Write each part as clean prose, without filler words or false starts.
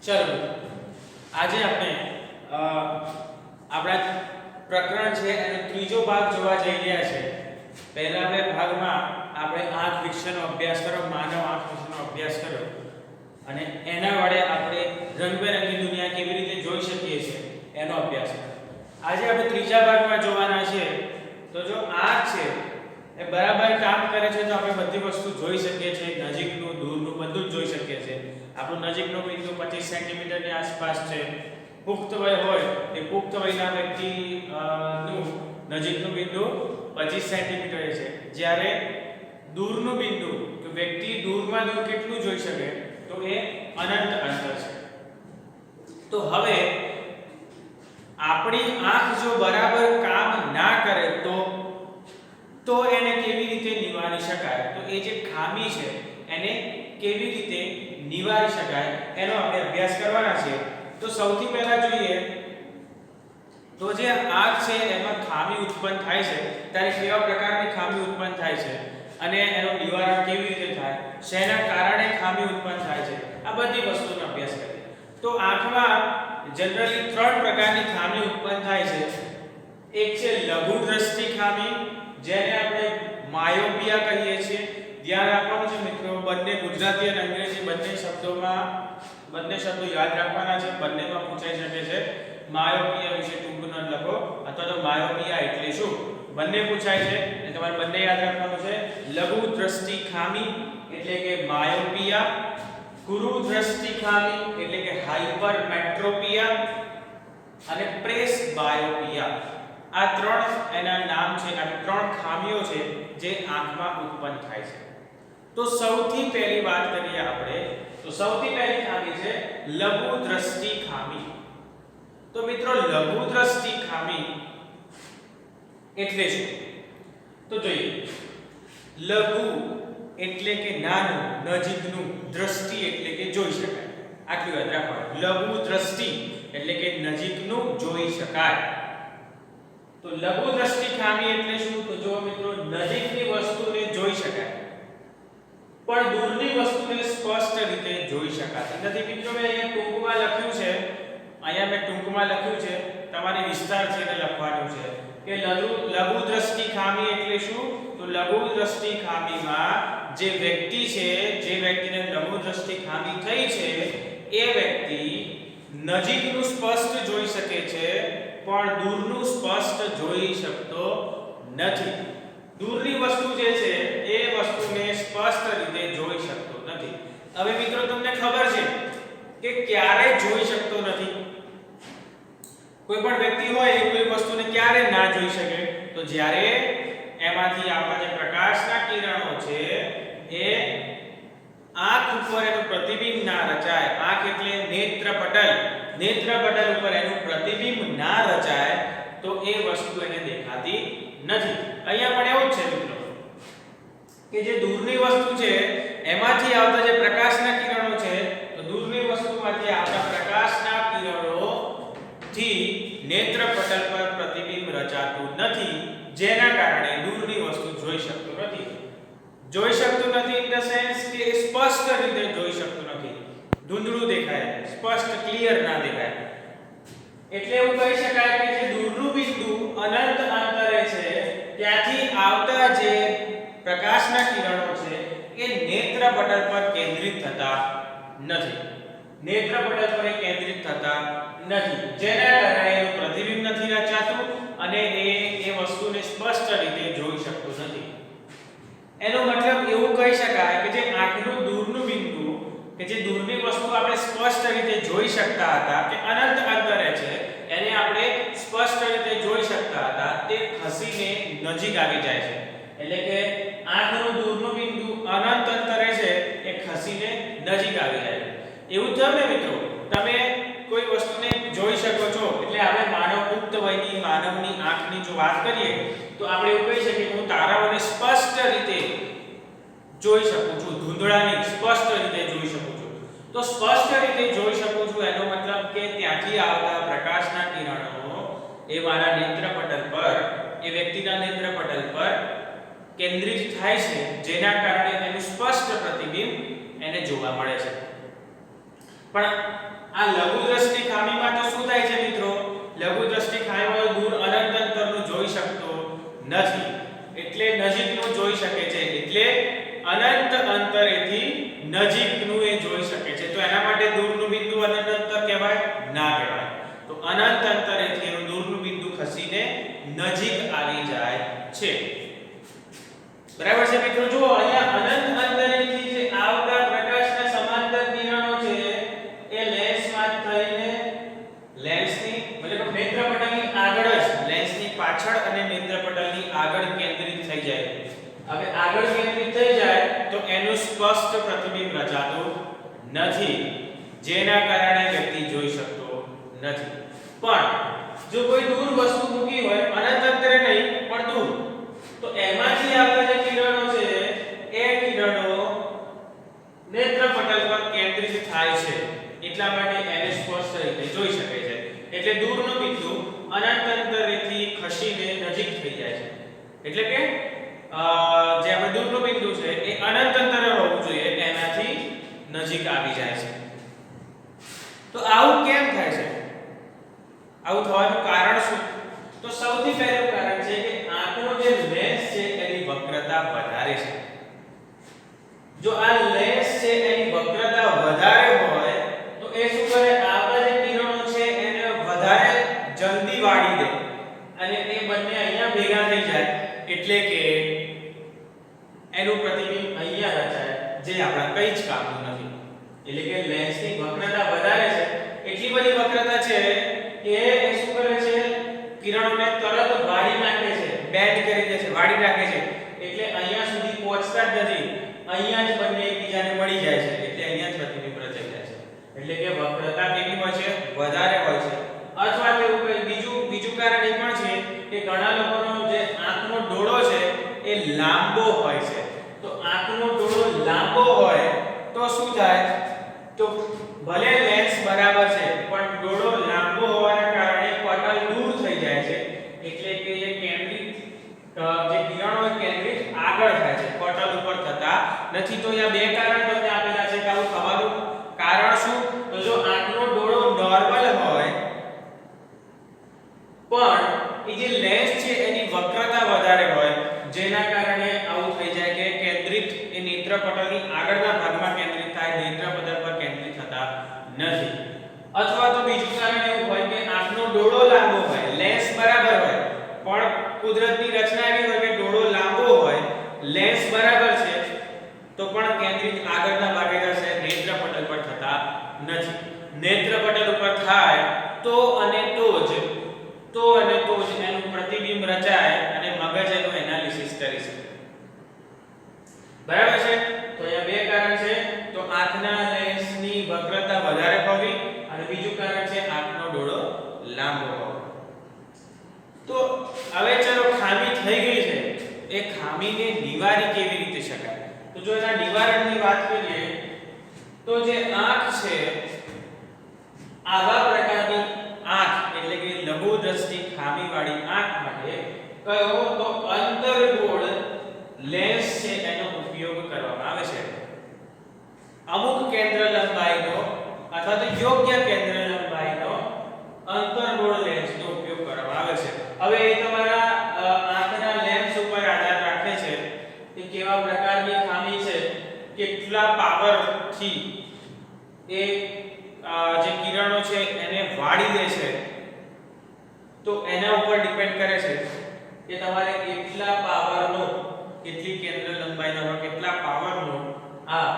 ચલો આજે આપણે આપણા પ્રકરણ છે એનો ત્રીજો ભાગ જોવા જઈ રહ્યા છે. પહેલા બે ભાગમાં આપણે આંખ વિષયનો અભ્યાસ કર્યો, માનવ આંખ વિષયનો અભ્યાસ કર્યો અને એના વડે આપણે રંગબેરંગી દુનિયા કેવી રીતે જોઈ શકીએ છીએ એનો અભ્યાસ કર્યો. આજે આપણે ત્રીજા ભાગમાં જોવાના છે. તો જો આંખ છે એ બરાબર કામ કરે છે તો આપણે બધી વસ્તુ જોઈ શકીએ છીએ, નજીકનું દૂરનું બધું જ જોઈ શકીએ છીએ. આપણું નજીકનો બિંદુ 25 સેન્ટીમીટરની આસપાસ છે. પુખ્ત વય હોય એ પુખ્ત વયના વ્યક્તિ નું નજીકનું બિંદુ 25 સેન્ટીમીટર છે. જ્યારે દૂરનું બિંદુ તો વ્યક્તિ દૂરમાં દૂર કેટલું જોઈ શકે તો એ અનંત અંતર છે. તો હવે આપણી આંખ જો બરાબર કામ ના કરે તો એને કેવી રીતે નિવારી શકાય, તો એ જે ખામી છે એને કેવી રીતે નિવારી શકાય એનો આપણે અભ્યાસ કરવાના છે. તો સૌથી પહેલા જોઈએ તો જે આંખ છે એમાં ખામી ઉત્પન્ન થાય છે ત્યારે કેવા પ્રકારની ખામી ઉત્પન્ન થાય છે અને એનું નિવારણ કેવી રીતે થાય, શેના કારણે ખામી ઉત્પન્ન થાય છે, આ બધી વસ્તુનો અભ્યાસ કરીએ. તો આંખમાં જનરલી 3 પ્રકારની ખામી ઉત્પન્ન થાય છે. એક છે લઘુ દ્રષ્ટિ ખામી, જેને આપણે માયોપિયા કહીએ છીએ. ધ્યાન રાખવાનું છે મિત્રો, બંને ગુજરાતી અને અંગ્રેજી બંને શબ્દો યાદ રાખવાના છે, બંનેમાં પૂછાઈ શકે છે. માયોપિયા વિશે ટૂંકું નોંધ લખો અથવા તો માયોપિયા એટલે શું બંને પૂછાય છે એટલે તમારે બંને યાદ રાખવાનું છે. લઘુ દ્રષ્ટિ ખામી એટલે કે માયોપિયા, ગુરુ દ્રષ્ટિ ખામી એટલે કે હાઇપરમેટ્રોપિયા અને પ્રેસબાયોપિયા. આ 3 એના નામ છે. આ 3 ખામીઓ છે જે આંખમાં ઉત્પન્ન થાય છે. તો સૌથી પહેલી વાત કરીએ આપણે, તો સૌથી પહેલી ખામી છે લઘુ દ્રષ્ટિ ખામી. તો મિત્રો લઘુ દ્રષ્ટિ ખામી એટલે શું તો જોઈએ. લઘુ એટલે કે નાનું, નજીકનું, દ્રષ્ટિ એટલે કે જોઈ શકાય. આટલું યાદ રાખવાનું. લઘુ દ્રષ્ટિ એટલે કે નજીકનું જોઈ શકાય. તો લઘુ દ્રષ્ટિ ખામી એટલે શું તો જો મિત્રો, નજીકની વસ્તુને જોઈ શકાય પણ દૂરની વસ્તુને સ્પષ્ટ રીતે જોઈ શકાતી નથી. મિત્રો મેં અહીંયા ટૂંકમાં લખ્યું છે, તમારે વિસ્તારથી એને લખવાનું છે કે લઘુ દ્રષ્ટિ ખામી એટલે શું તો લઘુ દ્રષ્ટિ ખામીમાં જે વ્યક્તિ છે, જે વ્યક્તિને લઘુ દ્રષ્ટિ ખામી થઈ છે એ વ્યક્તિ નજીકનું સ્પષ્ટ જોઈ શકે છે પણ દૂરનું સ્પષ્ટ જોઈ શકતો નથી. દૂરની વસ્તુ જે છે એ વસ્તુને સ્પષ્ટ રીતે જોઈ શકતો નથી. હવે મિત્રો તમને ખબર છે કે ક્યારે જોઈ શકતો નથી. કોઈ પણ વ્યક્તિ હોય એ કોઈ વસ્તુને ક્યારે ના જોઈ શકે તો જ્યારે એમાંથી આવતા જે પ્રકાશના કિરણો છે એ આંખ ઉપર એનું પ્રતિબિંબ ના રચાય. આંખ એટલે નેત્રપટલ. નેત્રપટલ ઉપર એનું પ્રતિબિંબ ના રચાય તો એ વસ્તુ એને દેખાતી નથી. અહીંયા પણ એવું જ છે મિત્રો કે જે દૂરની વસ્તુ છે એમાંથી આવતા જે પ્રકાશના કિરણો છે તો દૂરની વસ્તુમાંથી આવતા પ્રકાશના કિરણોથી નેત્રપટલ પર પ્રતિબિંબ રચાતું નથી, જેના કારણે દૂરની વસ્તુ જોઈ શકતું નથી. જોઈ શકતું નથી ઇન ધ સેન્સ કે સ્પષ્ટ રીતે જોઈ શકતું નથી. ધૂંધળું દેખાય, સ્પષ્ટ ક્લિયર ના દેખાય. એટલે એવું કહી શકાય કે જે દૂરનું બિંદુ અનંત અંતરે છે ત્યાંથી આવતા જે પ્રકાશના કિરણો છે એ નેત્રપટલ પર કેન્દ્રિત થતા નથી. નેત્રપટલ પર કેન્દ્રિત થતા નથી, જેના કારણે એનું પ્રતિબિંબ નથી રચાતું અને એ વસ્તુને સ્પષ્ટ રીતે જોઈ શકતું નથી. એનો મતલબ એવું કહી શકાય કે જે આંખનું દૂરનું બિંદુ કે જે દૂરની વસ્તુ આપણે સ્પષ્ટ રીતે જોઈ શકતા હતા કે અનંત અંતરે છે એને આપણે સ્પષ્ટ રીતે જોઈ શકતા હતા તે ખસીને નજીક આવી જાય છે. એટલે કે આંખનું દૂરનું બિંદુ અનંત અંતરે છે એ ખસીને નજીક આવી જાય છે. એવું થયું ને મિત્રો, તમે કોઈ વસ્તુને જોઈ શકો છો એટલે આપણે માનવ પુખ્ત વયની માનવની આંખની જો વાત કરીએ તો આપણે એવું કહી શકીએ કે હું તારાઓને સ્પષ્ટ રીતે જોઈ શકું છું, ધૂંધળાને સ્પષ્ટ રીતે જોઈ શકું છું. તો સ્પષ્ટ રીતે જોઈ શકું છું એનો મતલબ કે ત્યાંથી આવતા પ્રકાશના કિરણો એ મારા નેત્રપટલ પર, એ વ્યક્તિના નેત્રપટલ પર કેન્દ્રિત થાય છે, જેના કારણે તેનું સ્પષ્ટ પ્રતિબિંબ એને જોવા મળે છે. પણ આ લઘુ દ્રષ્ટિ ખામીમાં તો શું થાય છે મિત્રો? લઘુ દ્રષ્ટિ ખામીમાં દૂર અનંત અંતરનું જોઈ શકતો નથી, એટલે નજીકનું જોઈ શકે છે, એટલે અનંત અંતરેથી નજીકનું એ જોઈ શકે છે. તો એના માટે દૂરનું બિંદુ અનંત અંતર કહેવાય? ના કહેવાય. તો અનંત અંતરેથી એનું દૂરનું બિંદુ ખસીને નજીક આવી જાય છે. બરાબર છે મિત્રો? જુઓ અહીંયા અનંત અંતરેથી જે આવતા પ્રકાશના સમાંતર કિરણો છે એ લેન્સમાં થઈને લેન્સની મતલબ નેત્રપટલની આગળ જ, લેન્સની પાછળ અને નેત્રપટલની આગળ કેન્દ્રિત થઈ જાય. હવે આગળ કેન્દ્રિત થઈ જાય તો એનું સ્પષ્ટ પ્રતિબિંબ રચાતું નથી, જેના કારણે વ્યક્તિ જોઈ શકતો નથી. પણ જો કોઈ દૂર વસ્તુ મૂકી હોય, અનંત અંતરે નહીં પણ દૂર, તો એમાંથી આવતા જે કિરણો છે એ કિરણો નેત્રપટલ પર કેન્દ્રિત થાય છે, એટલા માટે એને સ્પષ્ટ રીતે જોઈ શકે છે. એટલે દૂરનું બિંદુ અનંત અંતરેથી ખસીને નજીક થઈ જાય છે. એટલે કે જે આપણે દૂરનું બિંદુ છે એ અનંત અંતરે હોવું જોઈએ, એનાથી નજીક આવી જાય છે. તો આવું કેમ થાય છે? આવું થવાનું કારણ શું? તો સૌથી પહેલું કારણ છે કે આંખનો જે લેન્સ છે એની વક્રતા વધારે છે. જો આ લેન્સ છે એની વક્રતા વધારે હોય તો એ શું કરે? આવતા જે કિરણો છે એને વધારે જલ્દી વાળી દે અને એ બંને અહીંયા ભેગા થઈ જાય, એટલે કે એનું પ્રતિબિંબ અહીંયા રચાય, જે આપણા કઈ જ કામનું નથી. એટલે કે લેન્સની વક્રતા વધારે છે, એટલી બધી વક્રતા છે કે એ શું કરે છે? કિરણોને તરત વાળી નાખે છે, બેન્ડ કરી દે છે, વાળી નાખે છે, એટલે અહીંયા સુધી પહોંચતા જ નથી, અહીંયા જ બંને એકબીજાને મળી જાય છે, એટલે અહીંયા જ પ્રતિબિંબ રચાઈ જાય છે. એટલે કે વક્રતા કેવી હોય છે? વધારે હોય છે. અથવા તેવું બીજું કારણ એ પણ છે કે ઘણા લોકોનો જે આંખનો ડોળો છે એ લાંબો હોય છે. તો આંખનો ડોળો લાંબો હોય તો શું થાય? તો ભલે લેન્સ બરાબર છે પણ ડોળો લાંબો હોવાના કારણે પટલ દૂર થઈ જાય છે, એટલે કે જે કેન્દ્રિત જે કિરણો કેન્દ્રિત આગળ થાય છે, પટલ ઉપર થતા નથી. તો અહીંયા બે કારણ તમને આપેલા છે કે આવું થવાનું કારણ શું? તો જો આંખનો ડોળો નોર્મલ હોય પણ એ જે લેન્સ છે એની વક્રતા વધારે હોય, જેના કારણે આવું થઈ જાય કે કેન્દ્રિત એ નેત્રપટલની આગળના ભાગમાં કેન્દ્રિત થાય, નેત્રપટલ પર કેન્દ્રિત થતા નથી. અથવા તો બીજું કારણ એવું હોય કે આંખનો ડોળો લાંબો હોય, લેન્સ બરાબર હોય પણ કુદરતની રચના એવી હોય કે ડોળો લાંબો હોય, લેન્સ બરાબર છે તો પણ કેન્દ્રિત આગળના ભાગે રહેશે, નેત્રપટલ પર થતા નથી. નેત્રપટલ ઉપર થાય તો અને તો જ એનું પ્રતિબિંબ રચાય અને મગજ એનું એનાલિસિસ કરી શકે. બરાબર છે? તો અહીંયા બે કારણ છે. તો આંખના લેન્સની વક્રતા વધારે હોવી અને બીજું કારણ છે આંખનો ડોળો લાંબો હોવો. તો હવે ચલો ખામી થઈ ગઈ છે, એ ખામીને નિવારી કેવી રીતે શકાય? તો જો એના નિવારણની વાત કરીએ તો જે આંખ છે, આવા પ્રકારની આંખ એટલે કે લઘુ દ્રષ્ટિ ખામીવાળી આંખ માટે કયો? તો અંતર્ગોળ લેન્સ છે એનો ઉપયોગ કરવામાં આવે છે. અમુક કેન્દ્ર લંબાઈનો અથવા તો યોગ્ય કેન્દ્ર લંબાઈનો અંતર્ગોળ લેન્સનો ઉપયોગ કરવામાં આવે છે. હવે એ તમારા આંખના લેન્સ ઉપર આધાર રાખે છે કે કેવા પ્રકારની ખામી છે, કેટલા પાવરથી એ જે કિરણો છે એને વાળી દે છે, તો એના ઉપર ડિપેન્ડ કરે છે કે તમારે કેટલા પાવરનો, કેટલી કેન્દ્ર લંબાઈનો, કેટલા પાવરનો આ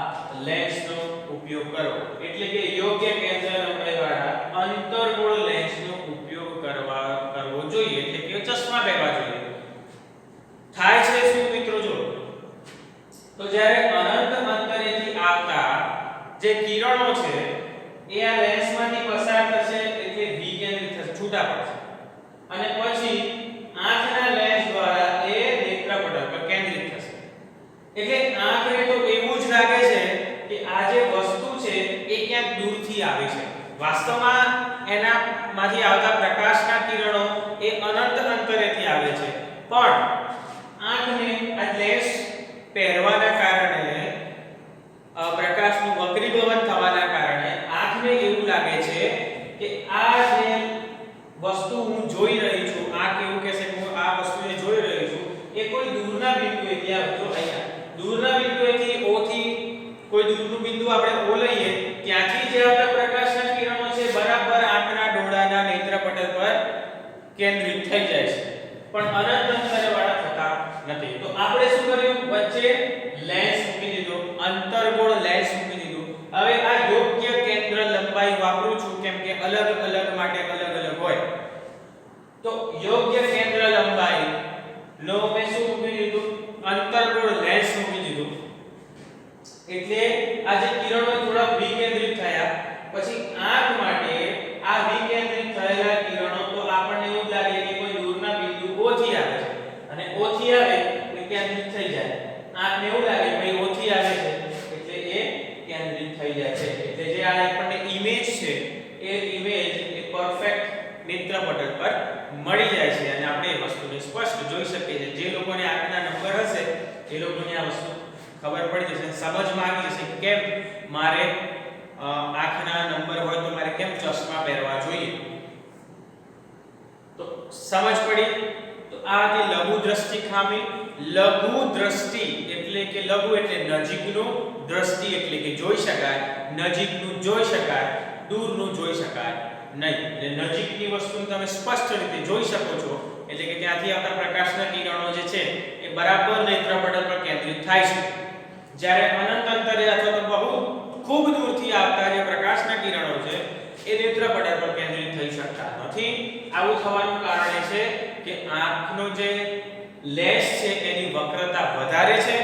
લેન્સનો ઉપયોગ કરવો. એટલે કે યોગ્ય કેન્દ્ર લંબાઈવાળા અંતર્ગોળ લેન્સનો ઉપયોગ કરવો જોઈએ, એટલે કે ચશ્મા પહેરવા જોઈએ. થાય છે શું મિત્રો? જો તો જ્યારે અનંત અંતરેથી આવતા જે કિરણો છે એ આ લેન્સમાંથી પસાર થશે, એટલે વિકેન્દ્રિત થશે, છૂટા પડશે અને પછી આંખના લેન્સ દ્વારા એ નેત્રપટલ પર કેન્દ્રિત થશે. એટલે આંખને તો એવું જ લાગે છે કે આ જે વસ્તુ છે એ ક્યાંક દૂરથી આવે છે. વાસ્તવમાં એનામાંથી આવતા પ્રકાશના કિરણો એ અનંત અંતરેથી આવે છે, પણ આંખને આ લેન્સ પહેરવાના કારણે પ્રકાશનું વક્રીભવન થવાના કારણે આંખને એવું લાગે છે અહીંયા જો અહીંયા દૂરના બિંદુએથી O થી કોઈ દૂરનું બિંદુ આપણે O લઈએ ત્યાંથી જે આવતા પ્રકાશના કિરણો છે બરાબર આંખના ડોળાના નેત્રપટલ પર કેન્દ્રિત થઈ જાય છે પણ અનંત અંતરે વાળા થતા નથી. તો આપણે શું કર્યું? વચ્ચે લેન્સ મૂકી દીધો, અંતર્ગોળ લેન્સ મૂકી દીધું. હવે આ યોગ્ય કેન્દ્ર લંબાઈ વાપરું છું કેમ કે અલગ અલગ માટે અલગ અલગ હોય. તો યોગ્ય કેન્દ્ર લંબાઈ નો મેં શું મૂકી દીધું? અંતર્ગોળ લેન્સ મૂકી દીધું. એટલે આ જે કિરણો થોડા વિકેન્દ્રિત થયા પછી આંખ માટે આ વિકેન્દ્રિત થયેલા કિરણો તો આપણને એવું લાગે કે કોઈ દૂરના બિંદુ O થી આવે છે અને O થી આવે તો કેન્દ્રિત થઈ જાય. આંખને એવું લાગે ભાઈ O થી આવે છે એટલે એ કેન્દ્રિત થઈ જાય છે. એટલે જે આ આપણને ઇમેજ છે એ ઇમેજ એ પરફેક્ટ નેત્રપટલ પર મળી જાય છે અને આપણે એ વસ્તુને સ્પષ્ટ જોઈ શકીએ છીએ. જે લોકોને આંખના નંબર હશે એ લોકોને આ વસ્તુ ખબર પડી જશે, સમજમાં આવી જશે કે કેમ મારે આંખના નંબર હોય તો મારે કેમ ચશ્મા પહેરવા જોઈએ. તો સમજ પડી. તો આ હતી લઘુ દ્રષ્ટિ ખામી. લઘુ દ્રષ્ટિ એટલે કે લઘુ એટલે નજીકનું, દ્રષ્ટિ એટલે કે જોઈ શકાય, નજીકનું જોઈ શકાય, દૂરનું જોઈ શકાય નહીં. એટલે નજીકની વસ્તુને તમે સ્પષ્ટ રીતે જોઈ શકો છો એટલે કે ત્યાંથી આવતા પ્રકાશના કિરણો જે છે એ બરાબર નેત્રપટલ પર કેન્દ્રિત થાય છે. જ્યારે અનંત અંતરે અથવા તો બહુ ખૂબ દૂરથી આવતા જે પ્રકાશના કિરણો છે એ નેત્રપટલ પર કેન્દ્રિત થઈ શકતા નથી. આવું થવાનું કારણ એ છે કે આંખનો જે લેન્સ છે એની વક્રતા વધારે છે.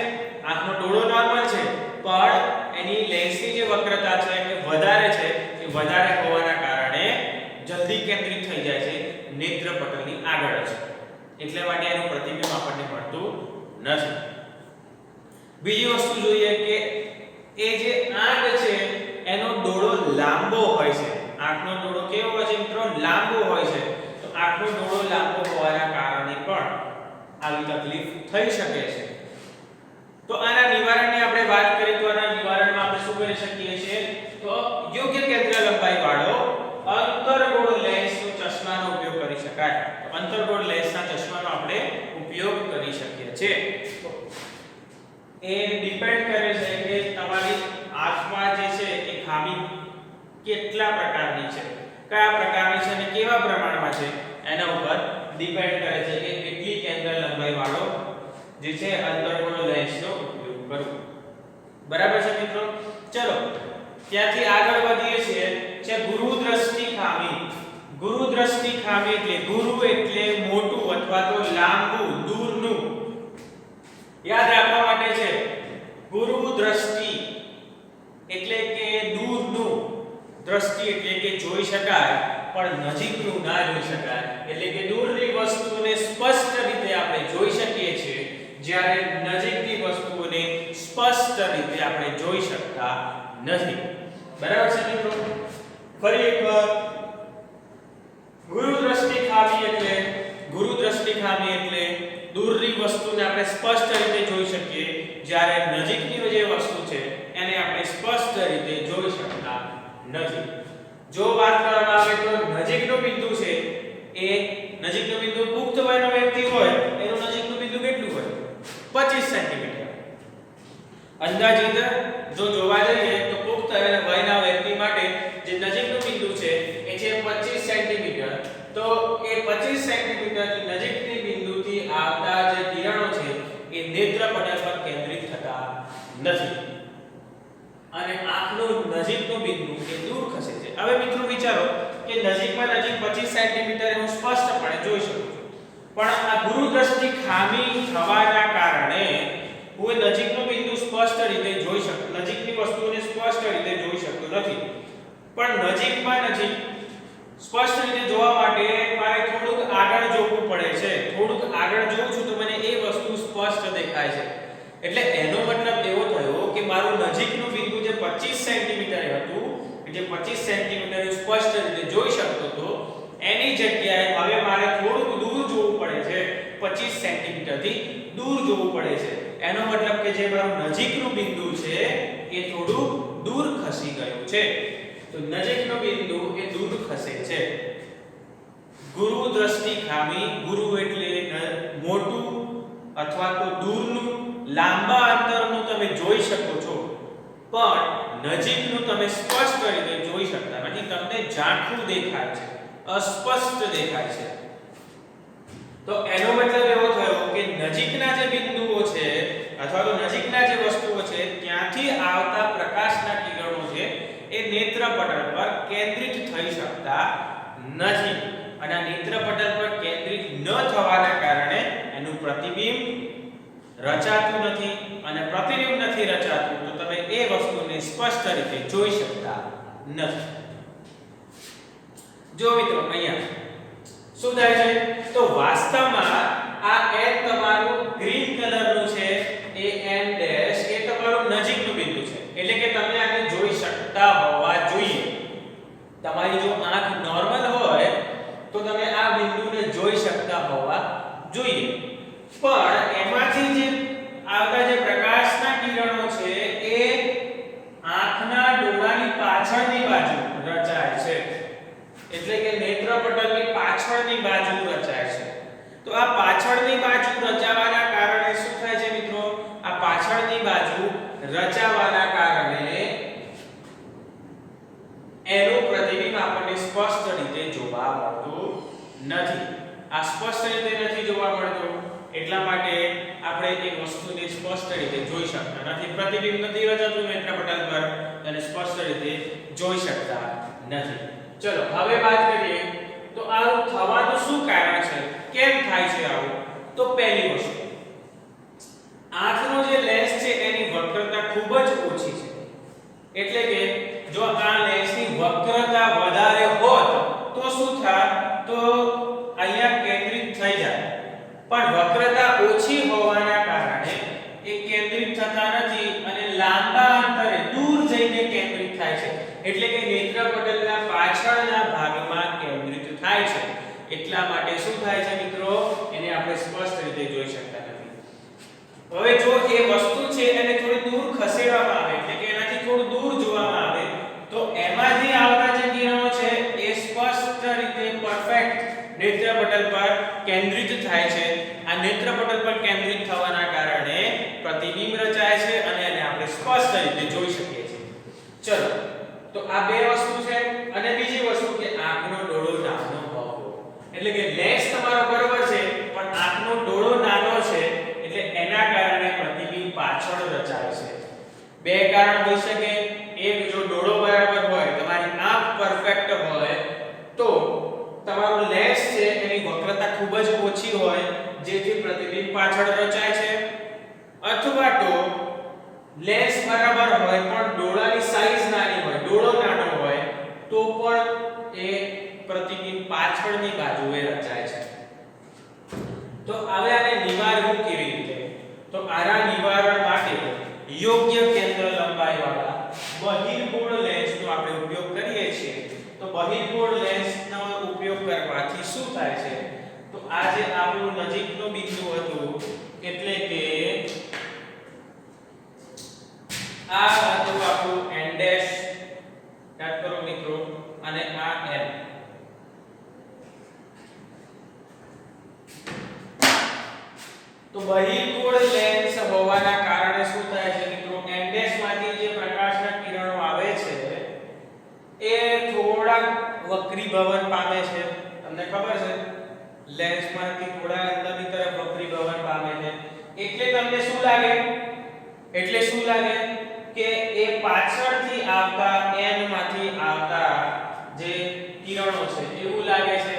આંખનો ડોળો નોર્મલ છે પણ એની લેન્સની જે વક્રતા છે એ વધારે છે. એ વધારે હોવાના કારણે જલ્દી કેન્દ્રિત થઈ જાય છે નેત્રપટલની આગળ જ. એટલે માટે એનું પ્રતિબિંબ આપણને મળતું નથી. બીજી વસ્તુ જોઈએ કે એ જે આંખ છે એનો ડોળો લાંબો હોય છે. આંખનો ડોળો કેવો હોય છે મિત્રો? લાંબો હોય છે. તો આંખનો ડોળો લાંબો હોવાના કારણે પણ આવી તકલીફ થઈ શકે છે. તો આના નિવારણની આપણે વાત કરીએ તો આના નિવારણમાં આપણે શું કરી શકીએ છીએ? તો યોગ્ય કેન્દ્ર લંબાઈ વાળો અંતર્ગોળ લેન્સનો ચશ્માનો ઉપયોગ કરી શકાય. તો અંતર્ગોળ લેન્સના ચશ્માનો આપણે ઉપયોગ કરી શકીએ છીએ. તો એ ડિપેન્ડ કરે છે કે તમારી આંખમાં જે છે એ ખામી કેટલા પ્રકારની છે, કયા પ્રકારની છે અને કેવા પ્રમાણમાં છે એના ઉપર ડિપેન્ડ કરે છે કે કેટલી કેન્દ્ર લંબાઈ વાળો જે છે અંતર્ગોળ લેન્સનો ઉપયોગ કરવો. બરાબર છે મિત્રો? ચલો ત્યાંથી આગળ વધીએ છીએ છે ગુરુ દ્રષ્ટિ ખામી. ગુરુ દ્રષ્ટિ ખામી એટલે ગુરુ એટલે મોટું અથવા તો લાંબુ, દૂરનું. યાદ રાખવા માટે છે ગુરુ દ્રષ્ટિ એટલે કે દૂરનું, દ્રષ્ટિ એટલે કે જોઈ શકાય પણ નજીકનું ના જોઈ શકાય. એટલે કે દૂરની વસ્તુને સ્પષ્ટ રીતે આપણે જોઈ શકીએ છીએ જ્યારે નજીકની વસ્તુઓને સ્પષ્ટ રીતે આપણે જોઈ શકતા નથી. બરાબર છે મિત્રો? ફરી એકવાર ગુરુ દ્રષ્ટિ ખામી એટલે દૂરની વસ્તુને આપણે સ્પષ્ટ રીતે જોઈ શકીએ જ્યારે નજીકની જે વસ્તુ છે એને આપણે સ્પષ્ટ રીતે જોઈ શકતા નથી. જો વાત કરવામાં આવે તો નજીકનો બિંદુ છે એ નજીકનો બિંદુ પુખ્ત વયનો વ્યક્તિ હોય એનું નજીકનું બિંદુ કેટલું હોય? 25 સેન્ટીમીટર. અંદાજિત જો જોવા જઈએ તો પુખ્ત વયના વ્યક્તિ માટે જે નજીકનું બિંદુ છે એ છે 25 સેન્ટીમીટર. તો એ 25 સેન્ટીમીટરની નજીકની બિંદુથી આવતા જે કિરણો છે એ નેત્રપટલ પર કેન્દ્રિત થતા નથી અને આંખનું નજીકનું બિંદુ એ દૂર ખસે છે. હવે મિત્રો વિચારો કે નજીકમાં નજીક 25 સેન્ટીમીટર હું સ્પષ્ટપણે જોઈ શકું છું પણ આ ગુરુ દ્રષ્ટિ ખામી થવાના કારણે હું નજીકનું બિંદુ સ્પષ્ટ રીતે જોઈ શકતો, નજીકની વસ્તુને સ્પષ્ટ રીતે જોઈ શકતો નથી. પણ નજીકમાં નજીક સ્પષ્ટ રીતે જોવા માટે મારે થોડુંક આગળ જોવું પડે છે. થોડુંક આગળ જોઉં છું તો મને એ વસ્તુ સ્પષ્ટ દેખાય છે. એટલે એનો મતલબ એવો થયો કે મારું નજીકનું બિંદુ જે 25 સેન્ટીમીટર હતું, જે 25 સેન્ટીમીટર સ્પષ્ટ રીતે જોઈ શકતો હતો એની જગ્યાએ હવે મારે થોડુંક દૂર જોવું પડે છે. 25 સેન્ટીમીટરથી દૂર જોવું પડે છે. એનો મતલબ કે જે મારું નજીકનું બિંદુ છે એ થોડું દૂર ખસી ગયું છે. તો નજીકનો બિંદુ એ દૂર ખસે છે. ગુરુ દ્રષ્ટિ ખામી, ગુરુ એટલે મોટું અથવા તો દૂરનું લાંબા અંતરનું તમે જોઈ શકો છો, પણ નજીકનું તમે સ્પષ્ટ રીતે જોઈ શકતા નથી. તમને ઝાંખું દેખાય છે, અસ્પષ્ટ દેખાય છે. તો એનો મતલબ એવો થયો કે નજીકના જે બિંદુઓ છે અથવા તો નજીકના જે વસ્તુઓ છે ત્યાંથી આવતા પ્રકાશના કિરણો છે એ નેત્રપટલ પર કેન્દ્રિત થઈ શકતા નથી. અને આ નેત્રપટલ પર કેન્દ્રિત ન થવાના કારણે એનું પ્રતિબિંબ રચાતું નથી, અને પ્રતિબિંબ નથી રચાતું તો તમે એ વસ્તુને સ્પષ્ટ રીતે જોઈ શકતા નથી. જો મિત્રો અહીંયા શું થાય છે, તો વાસ્તવમાં આ n તમારું ગ્રીન કલરનું છે, એ n ડેશ એ તમારું નજીકનું બિંદુ છે, એટલે કે તમે આને જોઈ શકતા હોવા જોઈએ. તમારી જો આંખ નોર્મલ હોય તો તમે આ બિંદુને જોઈ શકતા હોવા જોઈએ. પણ એમાંથી જે આવતા જે પ્રકાશના કિરણો છે એ આંખના ડોળાની પાછળની બાજુ રચાય છે, એટલે કે નેત્રપટલની પાછળની બાજુ રચાય છે. તો આ પાછળની બાજુ રચાવાના કારણે શું થાય છે મિત્રો, આ પાછળની બાજુ રચાવાના કારણે એનું પ્રતિબિંબ આપણને સ્પષ્ટ રીતે જોવા મળતું નથી. આ સ્પષ્ટ રીતે નથી જોવા મળતું એટલા માટે આપણે એક વસ્તુને સ્પષ્ટ રીતે જોઈ શકતા નથી. પ્રતિબિંબ નથી રચાતું નેત્રપટલ પર અને સ્પષ્ટ રીતે જોઈ શકતા નથી. ચલો હવે વાત કરીએ તો આવું થવાનું શું કારણ છે, કેમ થાય છે આવું. તો પહેલી વસ્તુ, આંખનો જે લેન્સ છે એની વક્રતા ખૂબ જ ઓછી છે, એટલે કે જો આ લેન્સની વક્રતા વધારે હોત તો શું થાય, તો અહીંયા કેન્દ્રિત થઈ જાય. પણ વક્રતા ઓછી હોવાના કારણે એ કેન્દ્રિત થતા નથી અને લાંબા અંતરે દૂર જઈને કેન્દ્રિત થાય છે, એટલે કે નેત્રપટલના પાછળના ભાગમાં કેન્દ્રિત થાય છે. એટલા માટે શું થાય છે મિત્રો, એને આપણે સ્પષ્ટ રીતે જોઈ શકતા નથી. હવે જો એ વસ્તુ છે એને થોડી દૂર ખસેડવામાં આવે, એટલે કે એનાથી થોડું દૂર જોવામાં આવે તો એમાંથી આવતા જે કિરણો છે એ સ્પષ્ટ રીતે પરફેક્ટ નેત્રપટલ પર કેન્દ્રિત થાય છે. આ નેત્રપટલ પર કેન્દ્રિત થવાના કારણે પ્રતિબિંબ રચાય છે અને એને આપણે સ્પષ્ટ રીતે જોઈ શકીએ છીએ. ચલો તો આ બે વસ્તુ છે. અને બીજી વસ્તુ કે આંખનો ડોળો નાનો હોવો, એટલે કે લેન્સ તમારો બરોબર છે પણ આંખનો ડોળો નાનો છે, એટલે એના કારણે પ્રતિબિંબ પાછળ રચાય છે. બે કારણ હોઈ શકે. એક, જો ડોળો બરાબર હોય, તમારી આંખ પરફેક્ટ હોય તો તમારું લેન્સ છે એની વક્રતા ખૂબ જ ઓછી હોય જેથી પ્રતિબિંબ પાછળ રચાય છે. અથવા તો લેન્સ બરાબર હોય પણ ડોળાની સાઈઝ નાની હોય, ડોળો નાનો હોય તો પણ એ પ્રતિબિંબ પાછળની બાજુએ રચાય છે. તો હવે આને નિવારવું કેવી રીતે, તો આના નિવારણ માટે યોગ્ય કેન્દ્ર લંબાઈવાળા બહિર્ગોળ લેન્સનો આપણે ઉપયોગ કરીએ છીએ. તો બહિર્ગોળ લેન્સનો ઉપયોગ કરવાથી શું થાય છે, તો આ જે આપણું નજીકનો બિંદુ હતું, એટલે કે આ હતું આપણું n ડેશ, યાદ કરો મિત્રો, અને આ n. તો બહિર્ગોળ લેન્સ હોવાના કારણે શું થાય છે મિત્રો, n ડેશ માંથી જે પ્રકાશના કિરણો આવે છે એ થોડા વક્રીભવન પામે છે. તમને ખબર છે લેન્સમાંથી થોડા અંદરની તરફ વક્રીભવન પામે છે, એટલે તમને શું લાગે, કે એ પાછળથી આવતા n માંથી આવતા જે કિરણો છે એવું લાગે છે.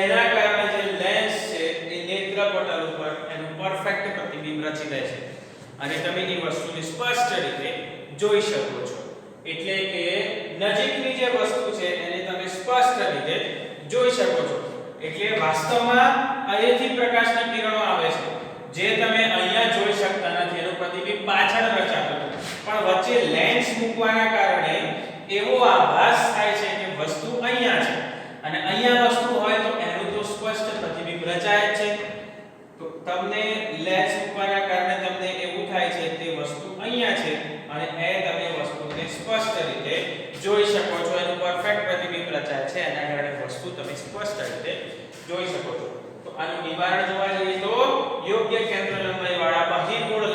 એના કારણે જે લેન્સ છે એ નેત્રપટલ ઉપર એનું પરફેક્ટ પ્રતિબિંબ રચી દે છે અને તમે એ વસ્તુને સ્પષ્ટ રીતે જોઈ શકો છો. એટલે કે નજીકની જે વસ્તુ છે એને તમે સ્પષ્ટ રીતે જોઈ શકો છો. એટલે વાસ્તવમાં અહીંથી પ્રકાશના કિરણો આવે છે જે તમે અહીંયા જોઈ શકતા નથી, એનું પ્રતિબિંબ પાછળ રચાતું નથી, પણ વચ્ચે લેન્સ મૂકવાના કારણે એવો આભાસ થાય છે કે વસ્તુ અહીંયા છે અને અહીંયા વસ્તુ હોય તો એનું તો સ્પષ્ટ પ્રતિબિંબ રચાય જ છે. તો તમને લેન્સ મૂકવાના કારણે તમને એવું થાય છે કે વસ્તુ અહીંયા છે અને એ તમે વસ્તુને સ્પષ્ટ રીતે જોઈ શકો છો, એનું પરફેક્ટ પ્રતિબિંબ રચાય છે, એના કારણે વસ્તુ તમે સ્પષ્ટ રીતે જોઈ શકો છો. તો આનું નિવારણ જોવા જઈએ તો યોગ્ય કેન્દ્ર લંબાઈ વાળા બહિર્ગોળ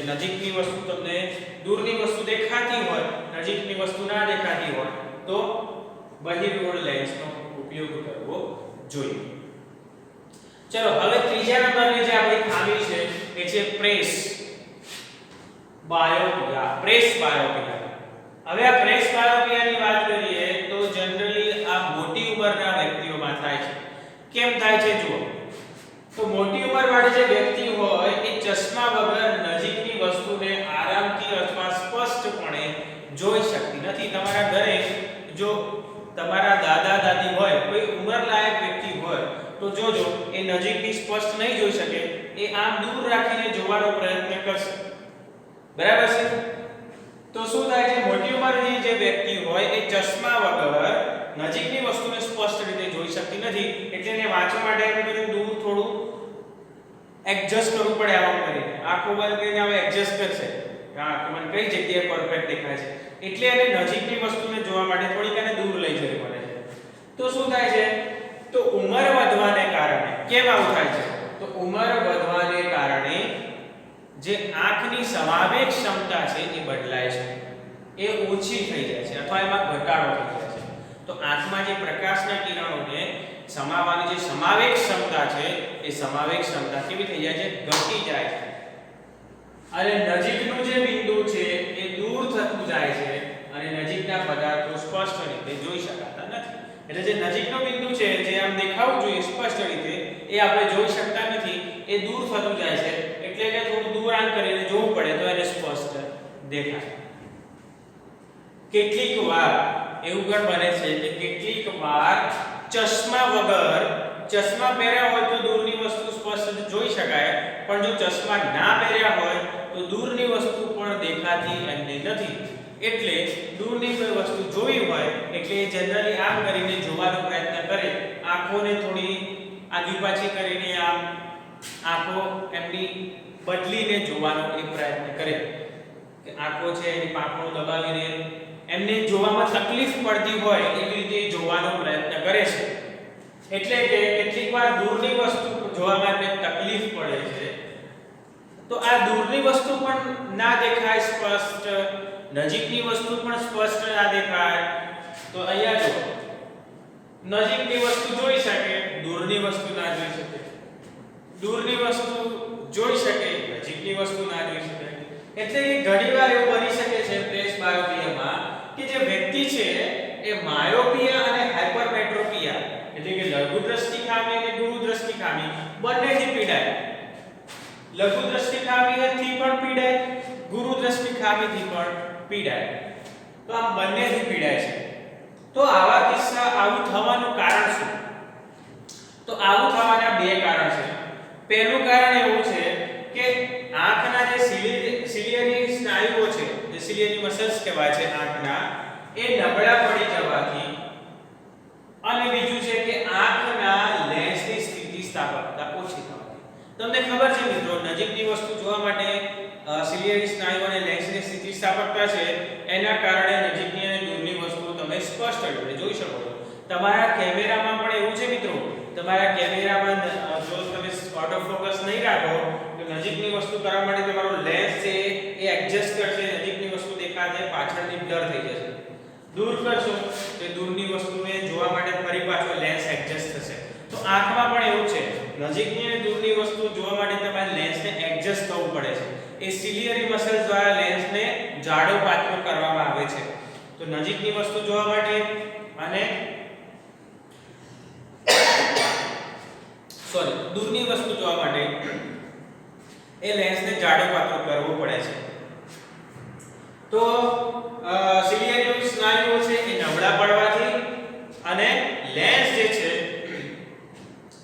નજીકની વસ્તુ તમને દૂરની વસ્તુ દેખાતી હોય, નજીકની વસ્તુ ના દેખાતી હોય તો બહિર્ગોળ લેન્સનો ઉપયોગ કરવો જોઈએ. ચલો હવે ત્રીજા નંબરની જે આપણી ખામી છે એ છે પ્રેસ બાયોપિયા. પ્રેસ બાયોપિયા. હવે આ પ્રેસ બાયોપિયાની વાત કરીએ તો જનરલી આ મોટી ઉંમરના વ્યક્તિઓમાં થાય છે. કેમ થાય છે જુઓ. તો મોટી ઉંમરવાળી જે વ્યક્તિ હોય એ ચશ્મા વગર નજીકની વસ્તુને આરામથી અથવા સ્પષ્ટપણે જોઈ શકતી નથી. તમારા ઘરે જો તમારા દાદા દાદી હોય, કોઈ ઉંમરલાયક વ્યક્તિ હોય તો જોજો એ નજીકથી સ્પષ્ટ નહીં જોઈ શકે, એ આમ દૂર રાખીને જોવાનો પ્રયત્ન કરશે. બરાબર છે? તો શું થાય છે, મોટી ઉંમરની જે વ્યક્તિ હોય એ ચશ્મા વગર નજીકની વસ્તુને સ્પષ્ટ રીતે જોઈ શકતી નથી, એટલે એને વાંચવા માટે એમ કરીને દૂર થોડું એડજસ્ટ કરવું પડે. આમ કરીને આંખો બંધ કરીને હવે એડજસ્ટ કરશે કે મને કઈ જગ્યાએ પરફેક્ટ દેખાય છે, એટલે એને નજીકની વસ્તુને જોવા માટે થોડીક એને દૂર લઈ જવી પડે છે. તો શું થાય છે, તો ઉંમર વધવાને કારણે કેમ આવું થાય છે, તો ઉંમર વધવાને કારણે જે આંખની સમાવેશ ક્ષમતા છે એ બદલાય છે, એ ઓછી થઈ જાય છે અથવા એમાં ઘટાડો થઈ જાય છે. તો આંખમાં જે પ્રકાશના કિરણોને સમાવવાની જે સમાવેશ ક્ષમતા છે એ સમાવેશ ક્ષમતા કેવી થઈ જાય છે, ઘટી જાય છે. અને નજીકનું જે બિંદુ છે એ દૂર થતું જાય છે અને નજીકના પદાર્થો સ્પષ્ટ રીતે જોઈ શકાતા નથી. એટલે જે નજીકનો બિંદુ છે જે આમ દેખાવું જોઈએ સ્પષ્ટ રીતે એ આપણે જોઈ શકતા નથી, એ દૂર થતું જાય છે. એટલે કે થોડું દૂર આમ કરીને જોવું પડે તો એને સ્પષ્ટ દેખાય. કેટલીક વાર એવું પણ બને છે કે કેટલીક વાર ચશ્મા પહેર્યા હોય તો દૂરની વસ્તુ સ્પષ્ટ જોઈ શકાય, પણ જો ચશ્મા ના પહેર્યા હોય તો દૂરની વસ્તુ પણ દેખાતી એમને નથી. એટલે દૂરની કોઈ વસ્તુ જોઈ હોય એટલે જનરલી આમ કરીને જોવાનો પ્રયત્ન કરે, આંખોને થોડી આગી પાછી કરીને આમ આંખો એમની બદલીને જોવાનો એક પ્રયત્ન કરે કે આંખો છે એની પાંખો દબાવીને એમને જોવામાં તકલીફ પડતી હોય એવી રીતે જોવાનો પ્રયત્ન કરે છે. એટલે કે કેટલીકવાર દૂરની વસ્તુ જોવામાં એમને તકલીફ પડે છે, તો આ દૂરની વસ્તુ પણ ના દેખાય સ્પષ્ટ, નજીકની વસ્તુ પણ સ્પષ્ટ ના દેખાય. તો અહીંયા જો નજીકની વસ્તુ જોઈ શકે, દૂરની વસ્તુ ના જોઈ શકે, દૂરની વસ્તુ જોઈ શકે, નજીકની વસ્તુ ના જોઈ શકે. એટલે કે ઘણીવાર એવું બની શકે છે પ્રેસ બાયોપિયામાં કે જે વ્યક્તિ છે એ માયોપિયા અને હાઇપરમેટ્રોપિયા એટલે કે લઘુ દ્રષ્ટિ ખામી અને ગુરુ દ્રષ્ટિ ખામી બંનેથી પીડાય. લઘુ દ્રષ્ટિ ખામીથી પણ પીડાય, ગુરુ દ્રષ્ટિ ખામીથી પણ પીડાય. તો આમ બંનેથી પીડાય છે. તો આવા કિસ્સા આવું થવાનું કારણ શું? તો આવું થવાના બે કારણ છે. પહેલું કારણ એવું છે કે આંખના જે સિલિયરી સ્નાયુઓ છે, જે સિલિયરી મસલ્સ કહેવાય છે આંખના, એ નબળા પડી જવાથી, અને બીજું છે કે આંખના લેન્સની સ્થિતિસ્થાપકતા ઓછી થવાથી. તમને ખબર છે મિત્રો, નજીકની વસ્તુ જોવા માટે સિલિયરી સ્નાયુ અને લેન્સની સ્થિતિસ્થાપકતા છે, એના કારણે નજીકની અને દૂરની વસ્તુઓ તમે સ્પષ્ટ રીતે જોઈ શકો છો. તમારા કેમેરામાં પણ એવું છે મિત્રો, તમારા કેમેરામાં જો તમે ઓટો ફોકસ નહીં રાખો તો નજીકની વસ્તુ કરવા માટે તમારો લેન્સ છે એ એડજસ્ટ કરશે, નજીકની વસ્તુ દેખાશે, પાછળથી બ્લર થઈ જશે. દૂર કરશો તો દૂરની વસ્તુને જોવા માટે ફરી પાછો લેન્સ એડજસ્ટ થશે. તો આંખમાં પણ એવું છે, નજીકની અને દૂરની વસ્તુ જોવા માટે તમારે લેન્સને એડજસ્ટ થવું પડે છે. એ સિલિયરી મસલ્સ દ્વારા લેન્સને જાડો પાતળો કરવામાં આવે છે. તો નજીકની વસ્તુ જોવા માટે અને દૂરની વસ્તુ જોવા માટે એ લેન્સને જાડો પાતળો કરવો પડે છે. તો સિલિયરી સ્નાયુઓ છે એ નબળા પડવાથી અને લેન્સ જે છે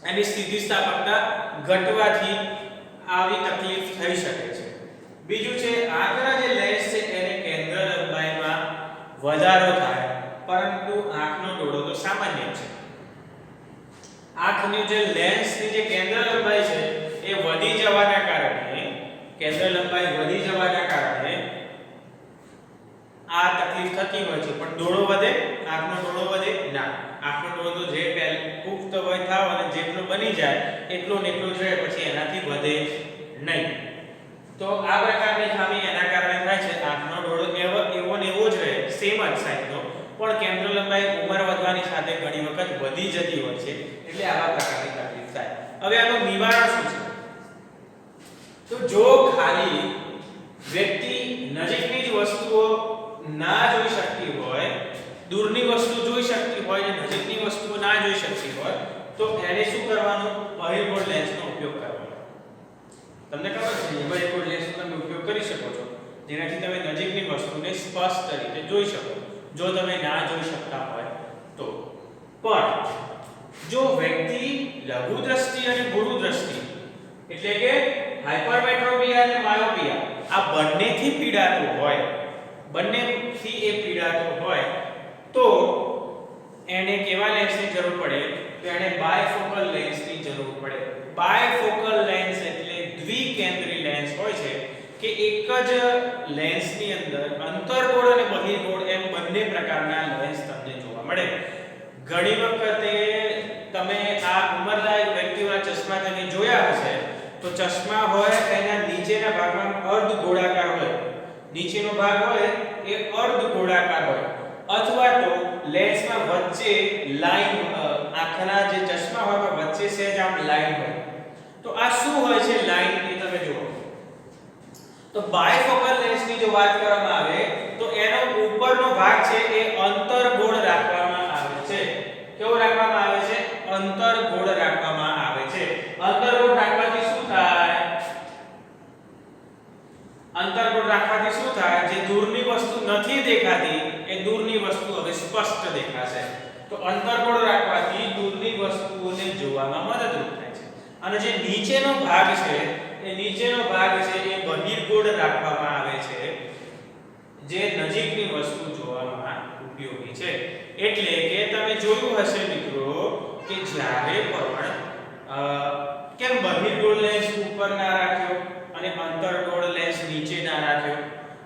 એની સ્થિતિસ્થાપકતા ઘટવાથી આવી તકલીફ થઈ શકે છે. બીજું છે આંખના જે લેન્સ છે એને કેન્દ્ર લંબાઈમાં વધારો થાય, પરંતુ આંખનો ડોળો તો સામાન્ય છે. આંખની જે લેન્સની જે કેન્દ્ર લંબાઈ છે એ વધી જવાના કારણે, કેન્દ્ર લંબાઈ વધી જવાના કારણે આ તકલીફ થતી હોય છે. પણ ડોળો વધે, આંખનો ડોળો વધે ના. આંખનો ડોળો તો જે પુખ્ત વય થાવ અને જેટલો બની જાય એટલો ને એટલો જ રહે, પછી એનાથી વધે નહીં. તો આ પ્રકારની ખામી એના કારણે થાય છે આંખનો ડોળો એવો ને એવો જ રહે, સેમ જ સાઈઝનો, પણ કેન્દ્ર લંબાઈ ઉંમર વધવાની સાથે ઘણી વખત વધી જતી હોય છે, એટલે આવા પ્રકારની તકલીફ થાય. હવે આનું નિવારણ શું છે? તો જો ખાલી વ્યક્તિ નજીકની જ વસ્તુઓ ના જોઈ શકતી હોય, દૂરની વસ્તુ જોઈ શકતી હોય અને નજીકની વસ્તુઓ ના જોઈ શકતી હોય, તો એને શું કરવાનું? બહિર્ગોળ લેન્સનો ઉપયોગ કરવાનો. તમને ખબર છે બહિર્ગોળ લેન્સનો તમે ઉપયોગ કરી શકો છો, જેનાથી તમે નજીકની વસ્તુને સ્પષ્ટ રીતે જોઈ શકો, જો તમે ના જોઈ શકતા હોય તો. પણ જો વ્યક્તિ લઘુ દ્રષ્ટિ અને ગુરુ દ્રષ્ટિ એટલે કે હાઇપરમેટ્રોપિયા અને માયોપિયા આ બંનેથી પીડાતો હોય, બંનેથી એ પીડાતો હોય, તો એને કેવા લેન્સની જરૂર પડે? તો એને બાયફોકલ લેન્સની જરૂર પડે. બાયફોકલ લેન્સ એટલે દ્વિકેન્દ્રી લેન્સ હોય છે કે એક જ લેન્સની અંદર અંતર્ગોળ અને બહિર્ગોળ એમ બંને પ્રકારના લેન્સ તમને જોવા મળે. ઘણી વખતે તમે આ ઉંમરલાયક વ્યક્તિઓના ચશ્મા તમે જોયા હશે, તો ચશ્મા હોય એના નીચેના ભાગમાં અર્ધ ગોળાકાર હોય, નીચેનો ભાગ હોય એ અર્ધ ગોળાકાર હોય, અથવા તો લેન્સમાં વચ્ચે લાઈન, આંખના જે ચશ્મા હોય વચ્ચે સહેજ આમ લાઈન હોય. તો આ શું હોય છે લાઈન? એ તમે જુઓ. તો બાયફોકલ લેન્સની જો વાત કરવામાં આવે તો એનો ઉપરનો ભાગ છે એ અંતર્ગોળ રાખવામાં આવે છે. કેવો રાખવામાં આવે છે? અંતર્ગોળ રાખવામાં આવે છે. અંતર્ગોળ રાખવાથી શું થાય? અંતર્ગોળ રાખવાથી શું થાય? જે દૂરની વસ્તુ નથી દેખાતી એ દૂરની વસ્તુ હવે સ્પષ્ટ દેખાશે. તો અંતર્ગોળ રાખવાથી દૂરની વસ્તુઓને જોવામાં મદદરૂપ થાય છે. અને જે નીચેનો ભાગ છે એ નીચેનો ભાગ છે એ બહિર્ગોળ રાખવામાં આવે છે, જે નજીકની વસ્તુ જોવામાં ઉપયોગી છે. એટલે કે તમે જોયું હશે મિત્રો કે જ્યારે પણ કેમ બહિર્ગોળ લેન્સ ઉપર ના રાખ્યો અને અંતર્ગોળ લેન્સ નીચે ના રાખ્યો?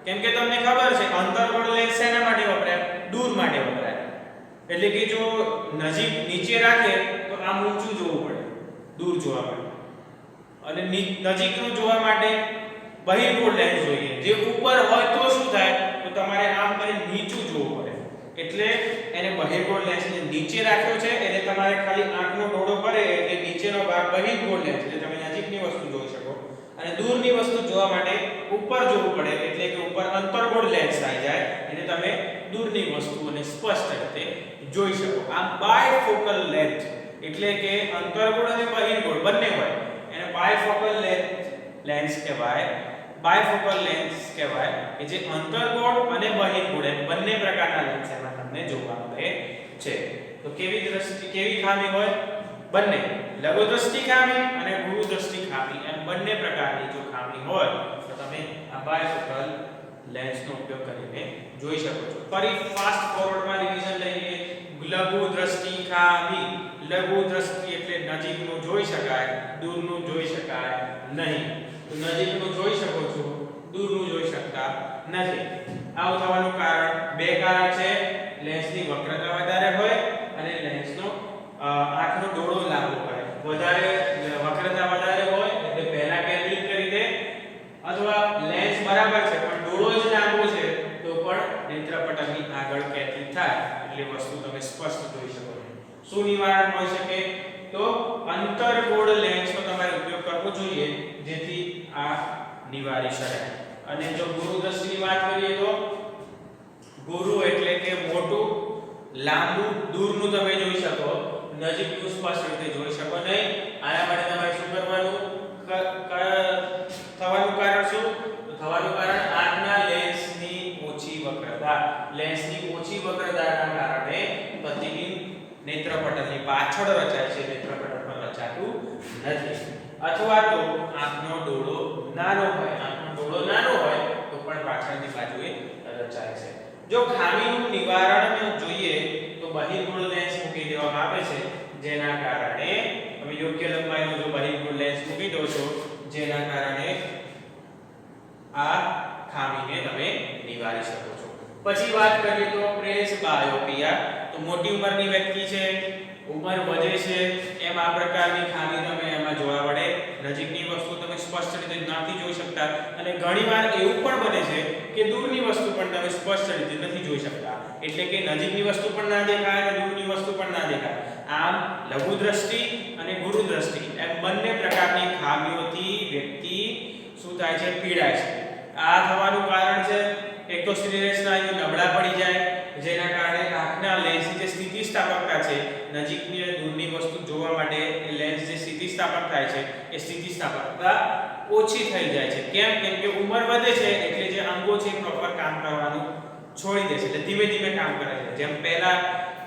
કેમ કે તમને ખબર છે અંતર્ગોળ લેન્સ શેના માટે વપરાય? દૂર માટે વપરાય. એટલે કે જો નજીક નીચે રાખે તો આમ ઊંચું જોવું પડે દૂર જોવા માટે, અને નજીકનું જોવા માટે બહિર્ગોળ લેન્સ જોઈએ. જે ઉપર હોય તો શું થાય? તો તમારે આમ કરીને નીચું જોવું પડે. એટલે એને બહિર્ગોળ લેન્સને નીચે રાખ્યો છે, એટલે તમારે ખાલી આંખનો ડોળો પડે એટલે નીચેનો ભાગ બહિર્ગોળ લેન્સ, એટલે તમે નજીકની વસ્તુ જોઈ શકો, અને દૂરની વસ્તુ જોવા માટે ઉપર જોવું પડે, એટલે કે ઉપર અંતર્ગોળ લેન્સ આવી જાય એટલે તમે દૂરની વસ્તુઓને સ્પષ્ટ રીતે જોઈ શકો. આ બાયફોકલ લેન્સ એટલે કે અંતર્ગોળ અને બહિર્ગોળ બંને હોય એને બાયફોકલ લેન્સ કહેવાય. બાયફોકલ લેન્સ કહેવાય કે જે અંતર્ગોળ અને બહિર્ગોળ એમ બંને પ્રકારના લેન્સ એમાં તમને જોવા મળે છે. તો કેવી ખામી હોય? બંને લઘુ દ્રષ્ટિ ખામી અને ગુરુ દ્રષ્ટિ ખામી એમ બંને પ્રકારની જો ખામી હોય તો તમે આ બાયફોકલ લેન્સનો ઉપયોગ કરીને જોઈ શકો છો. ફરી ફાસ્ટ ફોરવર્ડમાં રિવિઝન લઈએ. લઘુ દ્રષ્ટિ ખામી. લઘુ દ્રષ્ટિ એટલે નજીકનું જોઈ શકાય, દૂરનું જોઈ શકાય નહીં. તો નજીકનું જોઈ શકો છો, દૂરનું જોઈ શકતા નથી. આવું થવાનું કારણ બે કારણ છે. લેન્સની વક્રતા વધારે હોય અને લેન્સનો આંખનો ડોળો લાંબો હોય. વધારે વક્રતા વધારે હોય એટલે પહેલા કેન્દ્રિત કરી દે, અથવા લેન્સ બરાબર છે પણ ડોળો જ લાંબો છે તો પણ નેત્રપટલની આગળ કેન્દ્રિત થાય એટલે વસ્તુ તમે સ્પષ્ટ જોઈ શકો છો. શું નિવારણ હોઈ શકે? તો અંતર્ગોળ લેન્સનો તમારે ઉપયોગ કરવો જોઈએ જેથી આ નિવારી શકાય. અને જો ગુરુ દ્રષ્ટિની વાત કરીએ તો ગુરુ એટલે કે મોટું, લાંબુ, દૂરનું તમે જોઈ શકો, નજીકનું સ્પષ્ટ રીતે જોઈ શકો નહીં. આના માટે તમારે શું કરવાનું? થવાનું કારણ શું? તો થવાનું કારણ આંખના લેન્સની ઓછી વક્રતા. લેન્સની ઓછી વક્રતાના કારણે પ્રતિબિંબ નેત્રપટલની પાછળ રચાય છે, નેત્રપટલ પર રચાતું નથી. અથવા તો આંખનો ડોળો નાનો હોય, આંખનો ડોળો નાનો હોય તો પણ પાછળની બાજુએ રચાય છે. જો ખામીનું નિવારણ જોઈએ તો બહિર્ગોળ લેન્સ મૂકી દેવામાં આવે છે, જેના કારણે તમે યોગ્ય લંબાઈનો જો બહિર્ગોળ લેન્સ મૂકી દો છો, જેના કારણે આ ખામીને તમે નિવારી શકો છો. પછી વાત કરીએ તો પ્રેસબાયોપિયા. તો મોટી ઉંમરની વ્યક્તિ છે, ઉંમર વધે છે, એમ આ પ્રકારની ખામી તમે એમાં જોવા મળે. નજીકની વસ્તુ તમે સ્પષ્ટ સ્પષ્ટ રીતે નથી જોઈ શકતા અને ઘણીવાર એવું પણ બને છે કે દૂરની વસ્તુ પણ તમે સ્પષ્ટ રીતે નથી જોઈ શકતા, એટલે કે નજીકની વસ્તુ પણ ના દેખાય અને દૂરની વસ્તુ પણ ના દેખાય. આમ લઘુ દ્રષ્ટિ અને ગુરુ દ્રષ્ટિ એમ બંને પ્રકારની ખામીઓથી વ્યક્તિ શું થાય છે, પીડાય છે. આ થવાનું કારણ છે એક તો શરીરના સ્નાયુ નબળા પડી જાય, જેના કારણે આંખના લેન્સની જે સ્થિતિસ્થાપકતા છે, નજીકની અને દૂરની વસ્તુ જોવા માટે એ લેન્સ જે સ્થિતિસ્થાપક થાય છે એ સ્થિતિસ્થાપકતા ઓછી થઈ જાય છે. કેમ? કેમ કે ઉંમર વધે છે એટલે જે અંગો છે પ્રોપર કામ કરવાનું છોડી દે છે, એટલે ધીમે ધીમે કામ કરે છે. જેમ પહેલા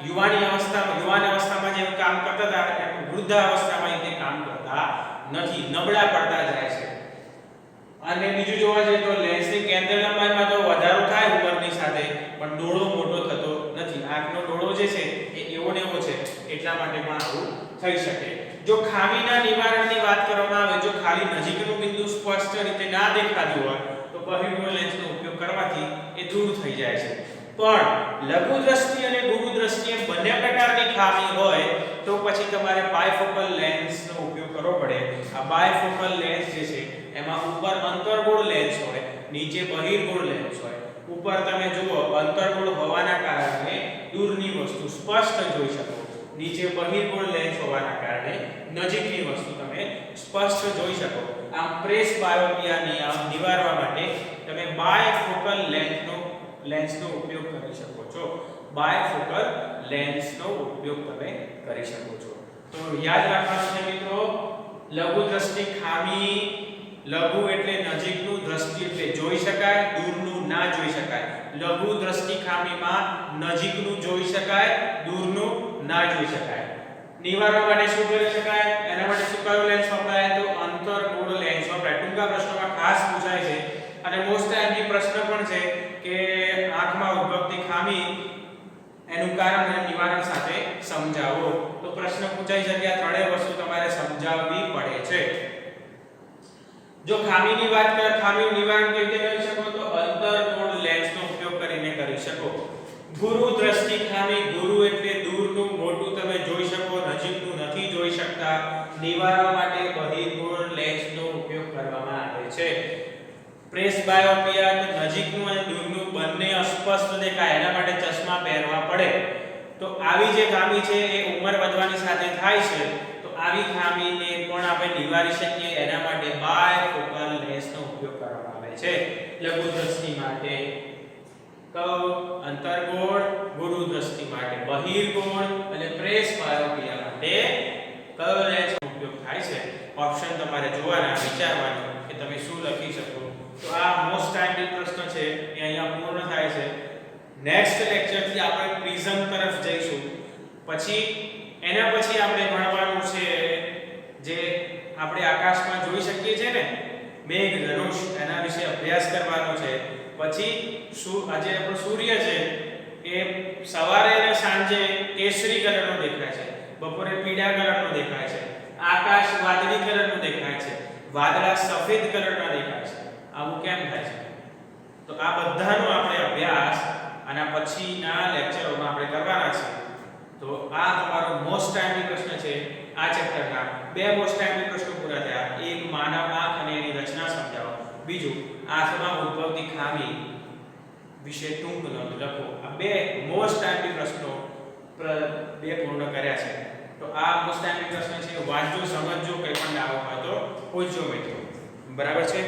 યુવાન અવસ્થામાં જેમ કામ કરતા હતા એમ વૃદ્ધાવસ્થામાં તે કામ કરતા નથી, નબળા પડતા જાય છે. અને બીજું જોવા જઈએ તો લેન્સની કેન્દ્ર લંબાઈમાં તો વધારો થાય ઉંમરની સાથે, પણ ડોળો મોટો થતો નથી. આંખનો ડોળો જે છે એ એવો ને એવો છે, એટલા માટે પણ આવું થઈ શકે. જો ખામીના નિવારણની વાત કરવામાં આવે, જો ખાલી નજીકનું બિંદુ સ્પષ્ટ રીતે ના દેખાતું હોય તો બહિર્ગોળ લેન્સનો ઉપયોગ કરવાથી એ દૂર થઈ જાય છે. પણ લઘુ દ્રષ્ટિ અને ગુરુ દ્રષ્ટિ એમ બંને પ્રકારની ખામી હોય તો પછી તમારે બાયફોકલ લેન્સનો ઉપયોગ કરવો પડે. આ બાયફોકલ લેન્સ જે છે એમાં ઉપર અંતર્ગોળ લેન્સ હોય, નીચે બહિર્ગોળ લેન્સ હોય. ઉપર તમે જુઓ અંતર્ગોળ હોવાના કારણે દૂરની વસ્તુ સ્પષ્ટ જોઈ શકો, નીચે બહિર્ગોળ લેન્સ હોવાના કારણે નજીકની વસ્તુ તમે સ્પષ્ટ જોઈ શકો. આમ પ્રેસ બાયોપિયા નિવારવા માટે તમે બાયફોકલ લેન્સનો ઉપયોગ કરી શકો છો. બાયફોકલ લેન્સનો ઉપયોગ તમે કરી શકો છો. તો યાદ રાખવાનું છે મિત્રો, લઘુ દ્રષ્ટિ ખામી, લઘુ એટલે નજીકનું, દ્રષ્ટિ એટલે જોઈ શકાય, દૂરનું ના જોઈ શકાય. લઘુ દ્રષ્ટિ ખામીમાં નજીકનું જોઈ શકાય, દૂરનું ના જોઈ શકાય. નિવારવા માટે શું કરી શકાય? એના માટે શું કયો લેન્સ વપરાય? તો અંતર્ગોળ લેન્સ વપરાય. ટૂંકા પ્રશ્નોમાં ખાસ પૂછાય છે અને મોસ્ટ ટાઈમથી પ્રશ્ન પણ છે કે આંખમાં ઉદ્ભવતી ખામી એનું કારણ અને નિવારણ સાથે સમજાવો. તો પ્રશ્ન પૂછાઈ શકે, આ ત્રણેય વસ્તુ તમારે સમજાવવી પડે છે. જો ખામીની વાત કર, ખામીનું નિવારણ કેવી રીતે કરી શકો? તો અંતર્ગોળ લેન્સનો ઉપયોગ કરીને કરી શકો. ગુરુ દ્રષ્ટિ ખામી, ગુરુ એટલે દૂરનું મોટું તમે જોઈ શકો, નજીકનું નથી જોઈ શકતા. નિવારવા માટે બહિર્ગોળ લેન્સનો ઉપયોગ કરવામાં આવે છે. પ્રેસ બાયોપિયા, તો નજીકનું અને દૂરનું બંને અસ્પષ્ટ દેખાય, એના માટે ચશ્મા પહેરવા પડે. તો આવી જે ખામી છે એ ઉંમર વધવાની સાથે થાય છે. તો આવી ખામીને પણ આપણે નિવારી શકીએ, એના માટે બાયફોકલ લેન્સનો ઉપયોગ કરવામાં આવે છે. લઘુ દ્રષ્ટિ માટે અંતર્ગોળ, ગુરુ દ્રષ્ટિ માટે બહિર્ગોળ અને પ્રેસ બાયોપિયા માટે કયો લેન્સનો ઉપયોગ થાય છે? ઓપ્શન તમારે જોવાના, વિચારવાનું કે તમે શું લખી શકો. તો આ મોસ્ટ ટાઈમલી પ્રશ્ન છે એ અહીંયા પૂર્ણ થાય છે. નેક્સ્ટ લેક્ચર થી આપણે પ્રિઝમ તરફ જઈશું. પછી એના પછી આપણે ભણવાનું છે જે આપણે આકાશમાં જોઈ શકીએ છીએ ને, મેઘ ધનુષ, એના વિશે અભ્યાસ કરવાનો છે. પછી આજે આપણો સૂર્ય છે એ સવારે અને સાંજે કેસરી કલરનો દેખાય છે, બપોરે પીળા કલરનો દેખાય છે, આકાશ વાદળી કલરનું દેખાય છે, વાદળા સફેદ કલરના દેખાય છે. આવું કેમ થાય છે? તો આ બધાનો આપણે અભ્યાસ આના પછીના લેક્ચરોમાં આપણે કરવાના છે. તો આ તમારો મોસ્ટ ટાઈમલી પ્રશ્ન છે. આ ચેપ્ટરના બે મોસ્ટ ટાઈમલી પ્રશ્નો પૂરા થયા. એક માનવ આંખ અને એની રચના સમજાવો, બીજું આંખમાં ઉદ્ભવતી ખામી વિશે ટૂંક નોંધ લખો. આ બે મોસ્ટ ટાઈમલી પ્રશ્નો બે પૂર્ણ કર્યા છે. તો આ મોસ્ટ ટાઈમલી પ્રશ્ન છે, વાંચજો, સમજજો, કંઈ પણ ડાઉટ હોય તો પૂછજો મિત્રો. બરાબર છે?